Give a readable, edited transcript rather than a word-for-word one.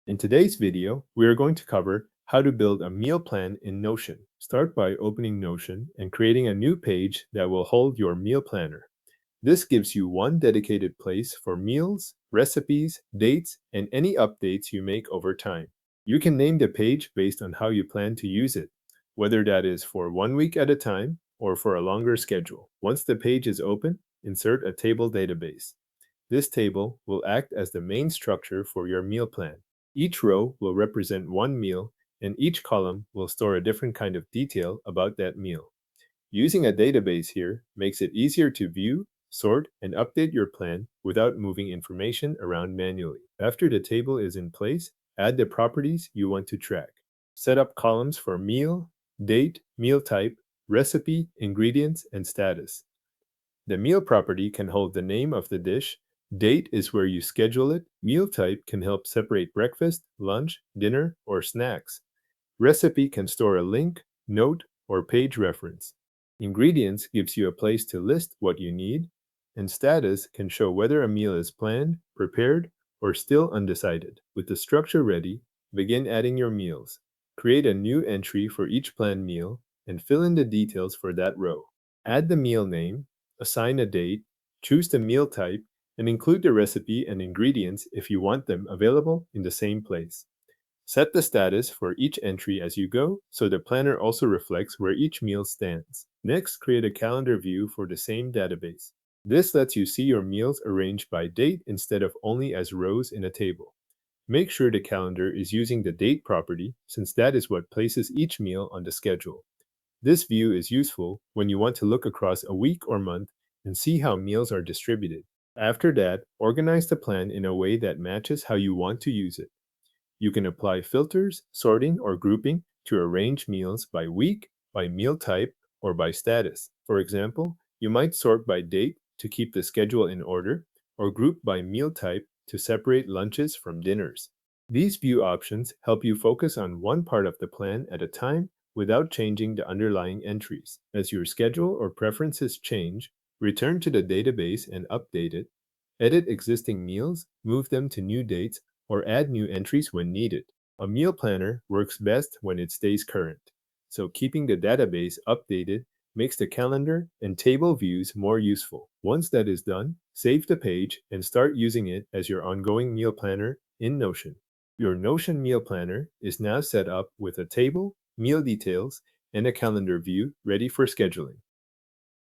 In today's video, we are going to cover how to build a meal plan in Notion. Start by opening Notion and creating a new page that will hold your meal planner. This gives you one dedicated place for meals, recipes, dates, and any updates you make over time. You can name the page based on how you plan to use it, whether that is for 1 week at a time or for a longer schedule. Once the page is open, insert a table database. This table will act as the main structure for your meal plan. Each row will represent one meal, and each column will store a different kind of detail about that meal. Using a database here makes it easier to view, sort, and update your plan without moving information around manually. After the table is in place, add the properties you want to track. Set up columns for meal, date, meal type, recipe, ingredients, and status. The meal property can hold the name of the dish. Date is where you schedule it. Meal type can help separate breakfast, lunch, dinner, or snacks. Recipe can store a link, note, or page reference. Ingredients gives you a place to list what you need. And status can show whether a meal is planned, prepared, or still undecided. With the structure ready, begin adding your meals. Create a new entry for each planned meal and fill in the details for that row. Add the meal name, assign a date, choose the meal type, and include the recipe and ingredients if you want them available in the same place. Set the status for each entry as you go, so the planner also reflects where each meal stands. Next, create a calendar view for the same database. This lets you see your meals arranged by date instead of only as rows in a table. Make sure the calendar is using the date property, since that is what places each meal on the schedule. This view is useful when you want to look across a week or month and see how meals are distributed. After that, organize the plan in a way that matches how you want to use it. You can apply filters, sorting, or grouping to arrange meals by week, by meal type, or by status. For example, you might sort by date to keep the schedule in order, or group by meal type to separate lunches from dinners. These view options help you focus on one part of the plan at a time without changing the underlying entries. As your schedule or preferences change, return to the database and update it. Edit existing meals, move them to new dates, or add new entries when needed. A meal planner works best when it stays current, so keeping the database updated makes the calendar and table views more useful. Once that is done, save the page and start using it as your ongoing meal planner in Notion. Your Notion meal planner is now set up with a table, meal details, and a calendar view ready for scheduling.